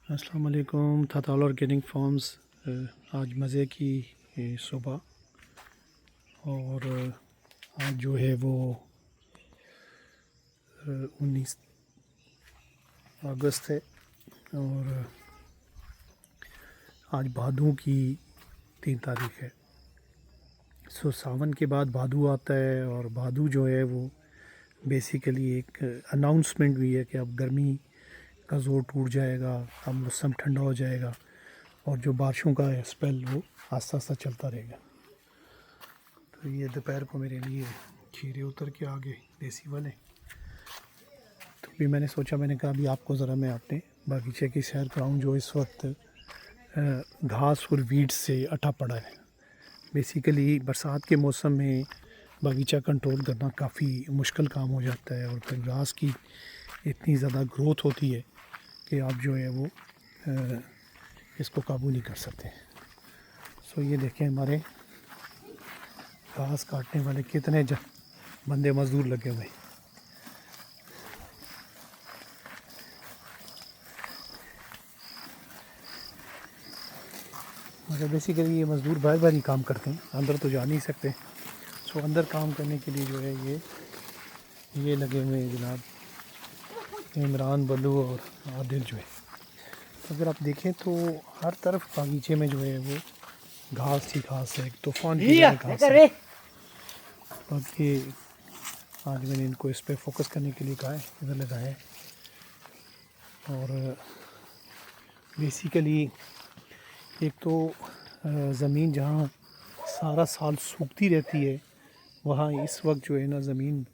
अस्सलाम वालेकुम। थाताल organic farms आज मज़े की सुबह और आज जो है वो 19 अगस्त है और आज भादों की 3 तारीख है। सावन के बाद भादू आता है और भादू जो है वो बेसिकली एक अनाउंसमेंट भी है कि अब गर्मी का ज़ोर टूट जाएगा, अब मौसम ठंडा हो जाएगा और जो बारिशों का स्पेल वो आस्ता आस्ता चलता रहेगा। तो ये दोपहर को मेरे लिए खीरे उतर के आ गए देसी वाले। तो भी मैंने सोचा, मैंने कहा अभी आपको ज़रा मैं अपने बागीचे की सैर कराऊं जो इस वक्त घास और वीड से अटा पड़ा है। बेसिकली बरसात के मौसम में बागीचा कंट्रोल करना काफ़ी मुश्किल काम हो जाता है और फिर घास की इतनी ज़्यादा ग्रोथ होती है कि आप जो है वो इसको काबू नहीं कर सकते। सो ये देखें हमारे घास काटने वाले कितने बंदे मज़दूर लगे हुए। मगर बेसिकली ये मज़दूर बाहर बाहर ही काम करते हैं, अंदर तो जा नहीं सकते। सो अंदर काम करने के लिए जो है ये लगे हुए हैं जनाब इमरान, बल्लू और आदिल जो है। तो अगर आप देखें तो हर तरफ बागीचे में जो है वो घास ही घास है, एक तूफान की घास है। बाकी आज मैंने इनको इस पर फोकस करने के लिए कहा है, इधर लगाया है। और बेसिकली एक तो ज़मीन जहाँ सारा साल सूखती रहती है वहाँ इस वक्त जो है ना ज़मीन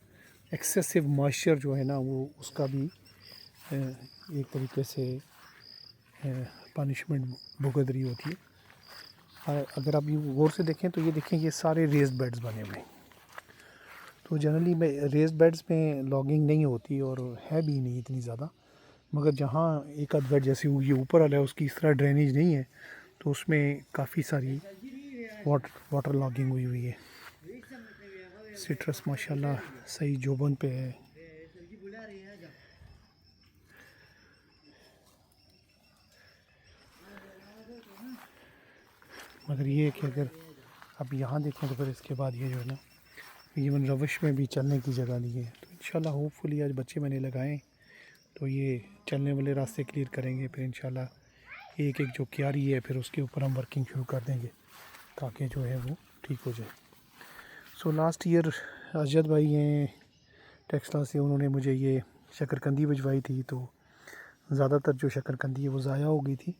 एक्सेसिव मॉइस्चर जो है ना वो उसका भी एक तरीके से पनिशमेंट भुगत रही होती है। अगर आप गौर से देखें तो ये देखें, ये सारे रेस्ड बेड्स बने हुए हैं। तो जनरली में रेस्ड बेड्स में लॉगिंग नहीं होती और है भी नहीं इतनी ज़्यादा, मगर जहाँ एक आध बेड जैसे ये ऊपर वाला है उसकी इस तरह ड्रेनेज नहीं है तो उसमें काफ़ी सारी वाटर लॉगिंग हुई हुई है। सिट्रस माशाल्लाह सही जोबन पे है। मगर ये है कि अगर आप यहाँ देखें तो फिर इसके बाद ये जो है ना इवन रविश में भी चलने की जगह नहीं है। तो इंशाल्लाह होपफुली आज बच्चे मैंने लगाएं तो ये चलने वाले रास्ते क्लियर करेंगे। फिर इंशाल्लाह एक एक जो क्यारी है फिर उसके ऊपर हम वर्किंग शुरू कर देंगे ताकि जो है वो ठीक हो जाए। सो लास्ट ईयर अजद भाई हैं टेक्सला से, उन्होंने मुझे ये शकरकंदी भिजवाई थी। तो ज़्यादातर जो शकरकंदी है वो ज़ाया हो गई थी,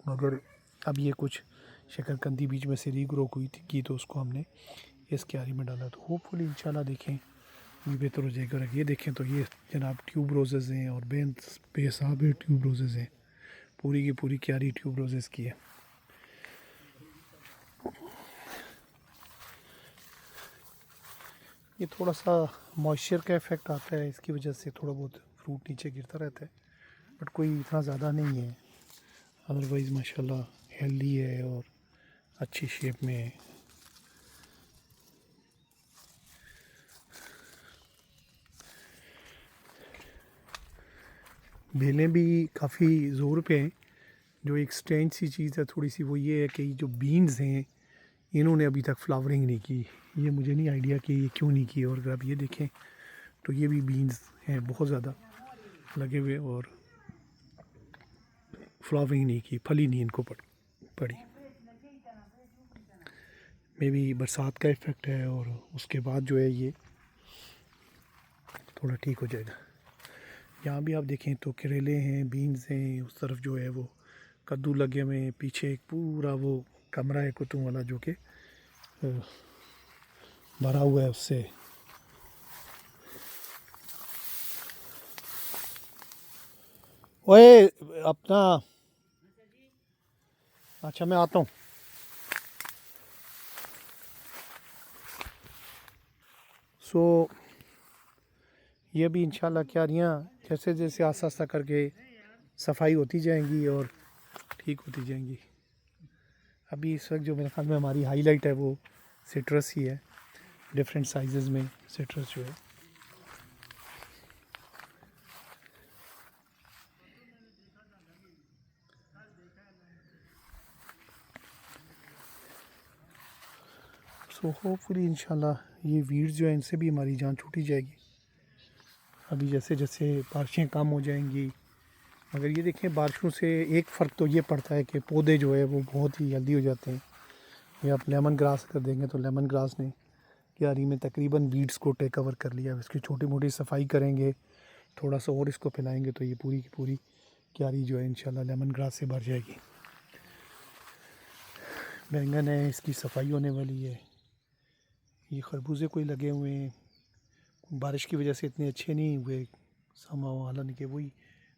मगर अब ये कुछ शकरकंदी बीच में से रीग्रो हुई थी की तो उसको हमने इस क्यारी में डाला। तो होपफुली इंशाल्लाह देखें ये बेहतर हो जाएगा। ये देखें तो ये जनाब ट्यूब रोज़ेज़ हैं और बेसाब ट्यूब रोज़ेज़ हैं, पूरी की पूरी क्यारी ट्यूब रोज़ेज़ की है। ये थोड़ा सा मॉइस्चर का इफ़ेक्ट आता है, इसकी वजह से थोड़ा बहुत फ्रूट नीचे गिरता रहता है, बट कोई इतना ज़्यादा नहीं है। अदरवाइज़ माशाल्लाह हेल्दी है और अच्छी शेप में है। बेलें भी काफ़ी ज़ोर पे हैं। जो एक स्ट्रेंज सी चीज़ है थोड़ी सी वो ये है कि जो बीन्स हैं इन्होंने अभी तक फ्लावरिंग नहीं की। ये मुझे नहीं आइडिया कि ये क्यों नहीं की। और अगर आप ये देखें तो ये भी बीन्स हैं बहुत ज़्यादा लगे हुए और फ्लावरिंग नहीं की, फली नहीं इनको पड़ी। मे भी बरसात का इफ़ेक्ट है और उसके बाद जो है ये थोड़ा ठीक हो जाएगा। यहाँ भी आप देखें तो करेले हैं, बीन्स हैं, उस तरफ जो है वो कद्दू लगे हुए हैं। पीछे एक पूरा वो कमरा है कुतुब वाला जो कि भरा हुआ है उससे। ओए अपना, अच्छा मैं आता हूँ। सो ये भी इंशाल्लाह क्यारियाँ जैसे जैसे आस्ता आस्ता करके सफाई होती जाएंगी और ठीक होती जाएंगी। अभी इस वक्त जो मेरे ख्याल में हमारी हाईलाइट है वो सिट्रस ही है, डिफरेंट साइज़ में सिट्रस जो है। सो होपफुली इंशाल्लाह ये वीड्स जो है इनसे भी हमारी जान छूटी जाएगी। अभी जैसे जैसे बारिशें कम हो जाएंगी, मगर ये देखें बारिशों से एक फ़र्क तो ये पड़ता है कि पौधे जो है वो बहुत ही हेल्दी हो जाते हैं। ये आप लेमन ग्रास कर देंगे तो लेमन ग्रास ने क्यारी में तकरीबन वीड्स को टेक ओवर कर लिया। इसकी छोटी मोटी सफाई करेंगे, थोड़ा सा और इसको फैलाएंगे तो ये पूरी की पूरी क्यारी जो है इंशाल्लाह लेमन ग्रास से भर जाएगी। बैंगन है, इसकी सफाई होने वाली है। ये खरबूजे कोई लगे हुए हैं, बारिश की वजह से इतने अच्छे नहीं हुए समाओ, हालांकि वही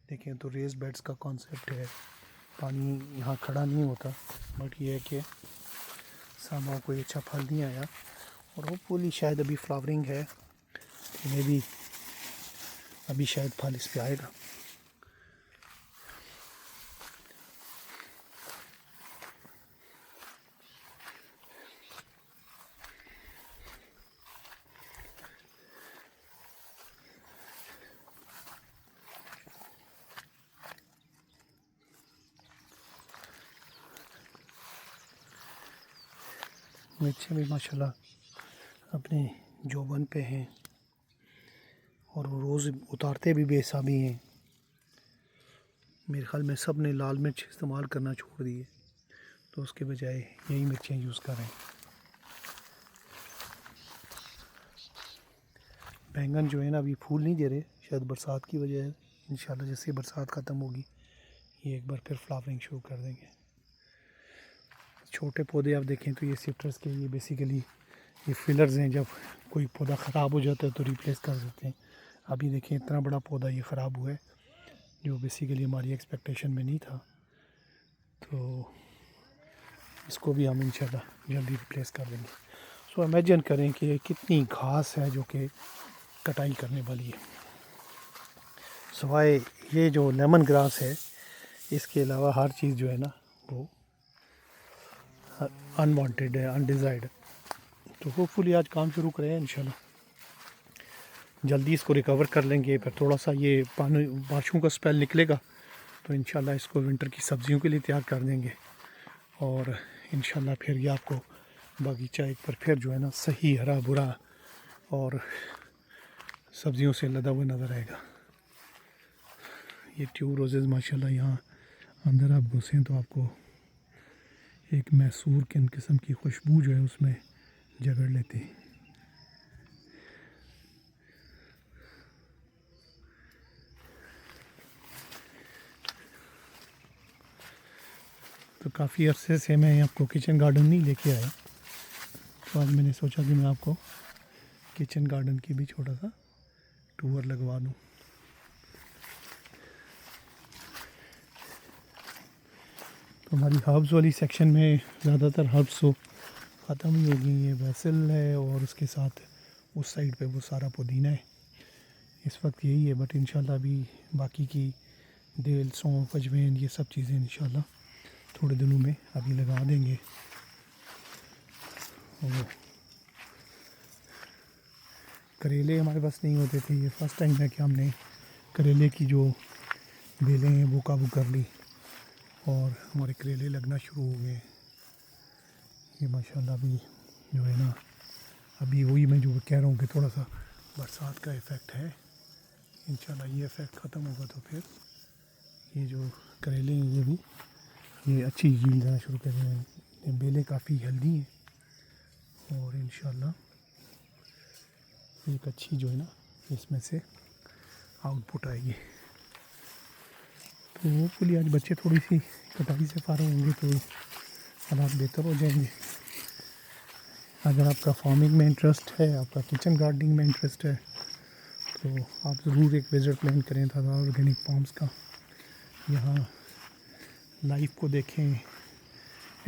देखें तो रेस बेड्स का कॉन्सेप्ट है, पानी यहाँ खड़ा नहीं होता, बट ये है कि समाओ कोई अच्छा फल नहीं आया। और होपफुली शायद अभी फ्लावरिंग है, इन्हें भी अभी शायद फल इस पे आएगा। मिर्चें भी माशाल्लाह अपने जोबन पे हैं और वो रोज़ उतारते भी बेहिसाबी हैं। मेरे ख्याल में सब ने लाल मिर्च इस्तेमाल करना छोड़ दिए, तो उसके बजाय यही मिर्चें यूज़ कर रहे हैं। बैंगन जो है ना अभी फूल नहीं दे रहे, शायद बरसात की वजह है। इंशाल्लाह जैसे बरसात ख़त्म होगी ये एक बार फिर फ्लावरिंग शुरू कर देंगे। छोटे पौधे आप देखें तो ये सिट्रस के लिए बेसिकली ये फिलर्स हैं, जब कोई पौधा ख़राब हो जाता है तो रिप्लेस कर देते हैं। अभी देखें इतना बड़ा पौधा ये ख़राब हुआ है जो बेसिकली हमारी एक्सपेक्टेशन में नहीं था, तो इसको भी हम इंशाल्लाह जल्दी रिप्लेस कर देंगे। सो इमेजिन करें कि कितनी घास है जो कि कटाई करने वाली है। सवाए ये जो लेमन ग्रास है, इसके अलावा हर चीज़ जो है ना वो अनवांटेड है, अनडिज़ायर्ड। तो होपफुली आज काम शुरू करें इंशाल्लाह, जल्दी इसको रिकवर कर लेंगे। फिर थोड़ा सा ये पानी बारिशों का स्पेल निकलेगा तो इंशाल्लाह इसको विंटर की सब्ज़ियों के लिए तैयार कर देंगे और इंशाल्लाह फिर ये आपको बागीचा एक बार फिर जो है ना सही हरा भरा और सब्ज़ियों से लदा हुआ नज़र आएगा। ये ट्यूब रोज़ेज़ माशाल्लाह यहाँ अंदर आप घुसें तो आपको एक मैसूर किन किस्म की खुशबू जो है उसमें जगड़ लेते हैं। तो काफ़ी अरसे से मैं आपको किचन गार्डन नहीं लेके आया, तो आज मैंने सोचा कि मैं आपको किचन गार्डन की भी छोटा सा टूर लगवा दूँ। तो हमारी हर्ब्स वाली सेक्शन में ज़्यादातर हर्ब्स तो ख़त्म ही हो गई। ये बेसिल है और उसके साथ उस साइड पे वो सारा पुदीना है, इस वक्त यही है। बट इंशाल्लाह अभी बाकी की दिल, सौंफ, अजवाइन ये सब चीज़ें इंशाल्लाह थोड़े दिनों में अभी लगा देंगे। और करेले हमारे पास नहीं होते थे, ये फ़र्स्ट टाइम है कि हमने करेले की जो बेलें हैं वो काबू कर ली और हमारे करेले लगना शुरू हो गए। ये माशाल्लाह अभी जो है ना, अभी वही मैं जो कह रहा हूँ कि थोड़ा सा बरसात का इफ़ेक्ट है। इंशाल्लाह ये इफ़ेक्ट ख़त्म होगा तो फिर ये जो करेले हैं ये भी ये अच्छी यील्ड देना शुरू कर देंगे। ये बेलें काफ़ी हेल्दी हैं और इंशाल्लाह एक अच्छी जो है ना इसमें से आउटपुट आएगी। तो होपफुली आज बच्चे थोड़ी सी कटाई से फारग होंगे तो हालात बेहतर हो जाएंगे। अगर आपका फार्मिंग में इंटरेस्ट है, आपका किचन गार्डनिंग में इंटरेस्ट है, तो आप ज़रूर एक विज़िट प्लान करें दादा ऑर्गेनिक फार्म्स का। यहाँ लाइफ को देखें,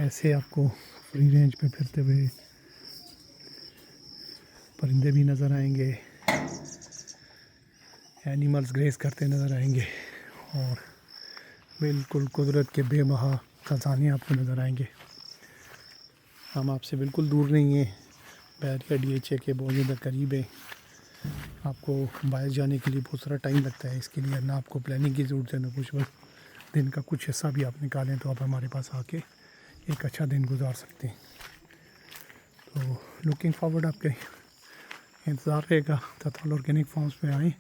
ऐसे आपको फ्री रेंज पे फिरते हुए परिंदे भी नज़र आएंगे, एनिमल्स ग्रेस करते नज़र आएंगे और बिल्कुल कुदरत के बेबहा खजाने आपको नज़र आएंगे। हम आपसे बिल्कुल दूर नहीं हैं, बैरिया DHA के बहुत ज़्यादा करीब है। आपको बाहर जाने के लिए बहुत सारा टाइम लगता है, इसके लिए ना आपको प्लानिंग की ज़रूरत है ना कुछ, बस दिन का कुछ हिस्सा भी आप निकालें तो आप हमारे पास आके एक अच्छा दिन गुजार सकते हैं। तो लुकिंग फॉरवर्ड आपके इंतज़ार रहेगा। थताल ऑर्गेनिक फार्म्स में आएँ,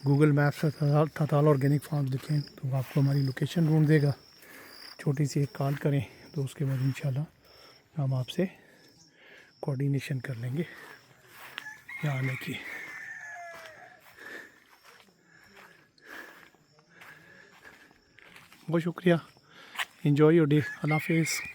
गूगल मैप्स से थताल ऑर्गेनिक फार्म्स दिखें तो आपको हमारी लोकेशन ढूंढ देगा। छोटी सी एक कॉल करें तो उसके बाद इंशाल्लाह हम आपसे कोऑर्डिनेशन कर लेंगे यहाँ आने की। बहुत शुक्रिया। Enjoy your day. अल्लाह हाफिज़।